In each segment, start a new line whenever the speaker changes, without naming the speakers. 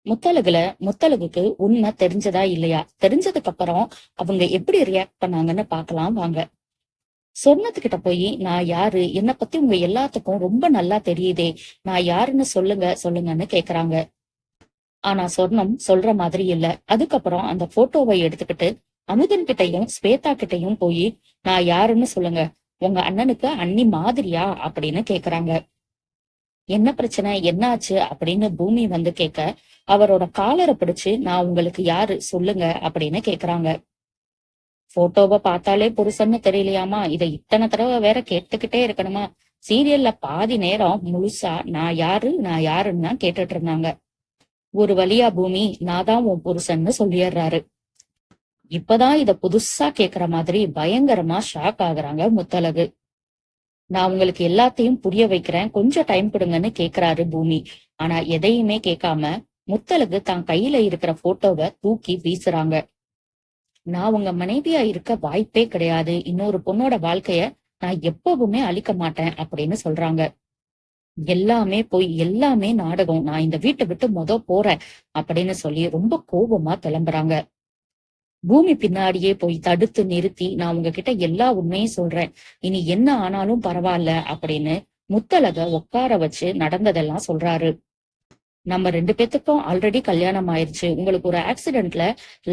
முத்தழகுல முத்தழகுக்கு உண்மை தெரிஞ்சதா இல்லையா? தெரிஞ்சதுக்கு அப்புறம் அவங்க எப்படி ரியாக்ட் பண்ணாங்கன்னு பார்க்கலாம் வாங்க. சொர்ணத்துக்கிட்ட போய் நான் யாரு, என்னை பத்தி உங்க எல்லாத்துக்கும் ரொம்ப நல்லா தெரியுதே, நான் யாருன்னு சொல்லுங்க சொல்லுங்கன்னு கேக்குறாங்க. ஆனா சொர்ணம் சொல்ற மாதிரி இல்ல. அதுக்கப்புறம் அந்த போட்டோவை எடுத்துக்கிட்டு அமுதன் கிட்டயும் ஸ்வேதா கிட்டயும் போய் நான் யாருன்னு சொல்லுங்க, உங்க அண்ணனுக்கு அண்ணி மாதிரியா அப்படின்னு கேக்குறாங்க. என்ன பிரச்சனை, என்னாச்சு அப்படின்னு பூமி வந்து கேட்க, அவரோட காலரை பிடிச்சு நான் உங்களுக்கு யாரு சொல்லுங்க அப்படின்னு கேக்குறாங்க. போட்டோவை பார்த்தாலே புருஷன்னு தெரியலையாமா, இதை இத்தனை தடவை வேற கேட்டுக்கிட்டே இருக்கணுமா? சீரியல்ல பாதி நேரம் முழுசா நான் யாரு நான் யாருன்னு தான் கேட்டுட்டு இருந்தாங்க. ஒரு வழியா பூமி நான் தான் உன் புருஷன்னு சொல்லிடுறாரு. இப்பதான் இத புதுசா கேக்குற மாதிரி பயங்கரமா ஷாக் ஆகுறாங்க முத்தழகு. நான் உங்களுக்கு எல்லாத்தையும் புரிய வைக்கிறேன், கொஞ்சம் டைம் கொடுங்கன்னு கேக்குறாரு பூமி. ஆனா எதையுமே கேட்காம முத்தழகு தான் கையில இருக்கிற போட்டோவை தூக்கி வீசுறாங்க. நான் உங்க மனைவியா இருக்க வாய்ப்பே கிடையாது, இன்னொரு பொண்ணோட வாழ்க்கைய நான் எப்பவுமே அழிக்க மாட்டேன் அப்படின்னு சொல்றாங்க. எல்லாமே பொய், எல்லாமே நாடகம், நான் இந்த வீட்டை விட்டு போறேன் அப்படின்னு சொல்லி ரொம்ப கோபமா கிளம்புறாங்க. பூமி பின்னாடியே போய் தடுத்து நிறுத்தி நான் உங்ககிட்ட எல்லா உண்மையும் சொல்றேன், இனி என்ன ஆனாலும் பரவாயில்ல அப்படின்னு முத்தழக உட்கார வச்சு நடந்ததெல்லாம் சொல்றாரு. நம்ம 2 பேத்துக்கும் ஆல்ரெடி கல்யாணம் ஆயிருச்சு, உங்களுக்கு ஒரு ஆக்சிடென்ட்ல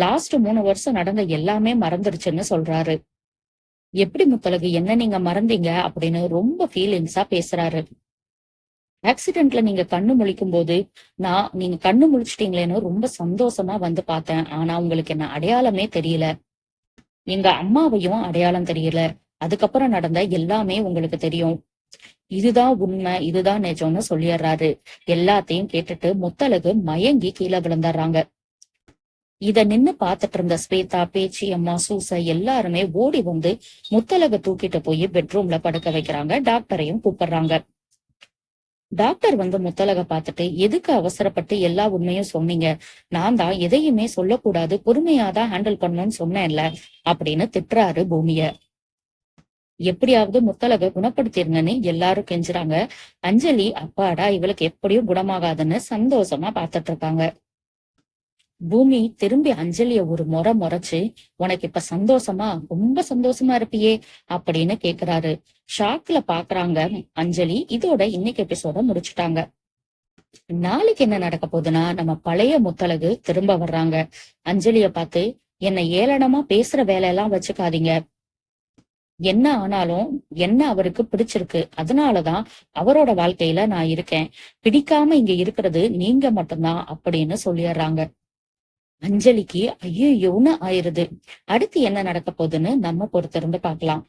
லாஸ்ட் 3 வருஷம் நடந்த எல்லாமே மறந்துருச்சுன்னு சொல்றாரு. எப்படி முத்தழகு, என்ன நீங்க மறந்தீங்க அப்படின்னு ரொம்ப ஃபீலிங்ஸா பேசுறாரு. ஆக்சிடென்ட்ல நீங்க கண்ணு முழிக்கும் போது நீங்க கண்ணு முழிச்சிட்டீங்களேன்னு ரொம்ப சந்தோஷமா வந்து பார்த்தேன். ஆனா உங்களுக்கு என்ன அடையாளமே தெரியல, எங்க அம்மாவையும் அடையாளம் தெரியல. அதுக்கப்புறம் நடந்த எல்லாமே உங்களுக்கு தெரியும், இதுதான் உண்மை, இதுதான் நிஜம்னு சொல்லிடுறாரு. எல்லாத்தையும் கேட்டுட்டு முத்தழகு மயங்கி கீழே விழுந்துடுறாங்க. இத நின்னு பாத்துட்டு இருந்த ஸ்வேதா, பேச்சி அம்மா, சூச எல்லாருமே ஓடி வந்து முத்தழக தூக்கிட்டு போய் பெட்ரூம்ல படுக்க வைக்கிறாங்க. டாக்டரையும் கூப்பிடுறாங்க. டாக்டர் வந்து முத்தழக பார்த்துட்டு, எதுக்கு அவசரப்பட்டு எல்லா உண்மையும் சொன்னீங்க, நான் தான் எதையுமே சொல்லக்கூடாது, பொறுமையாதான் ஹேண்டில் பண்ணணும்னு சொன்னேன்ல அப்படின்னு திட்டுறாரு பூமிய. எப்படியாவது முத்தழக குணப்படுத்திருங்கன்னு எல்லாரும் கெஞ்சுறாங்க. அஞ்சலி அப்பாடா இவளுக்கு எப்படியும் குணமாகாதுன்னு சந்தோஷமா பாத்துட்டு இருக்காங்க. பூமி திரும்பி அஞ்சலிய ஒரு முறைச்சு, உனக்கு இப்ப சந்தோஷமா, ரொம்ப சந்தோஷமா இருப்பியே அப்படின்னு கேக்குறாரு. ஷாக்ல பாக்குறாங்க அஞ்சலி. இதோட இன்னைக்கு எபிசோட முடிச்சுட்டாங்க. நாளைக்கு என்ன நடக்க போகுதுன்னா, நம்ம பழைய முத்தழகு திரும்ப வர்றாங்க. அஞ்சலிய பார்த்து, என்னை ஏளனமா பேசுற வேலையெல்லாம் வச்சுக்காதீங்க, என்ன ஆனாலும் என்ன அவருக்கு பிடிச்சிருக்கு, அதனாலதான் அவரோட வாழ்க்கையில நான் இருக்கேன், பிடிக்காம இங்க இருக்கிறது நீங்க மட்டும்தான் அப்படின்னு சொல்லிடுறாங்க. அஞ்சலிக்கு ஐயோன்னு ஆயிருது. அடுத்து என்ன நடக்க போகுதுன்னு நம்ம பொறுத்திருந்து பார்க்கலாம்.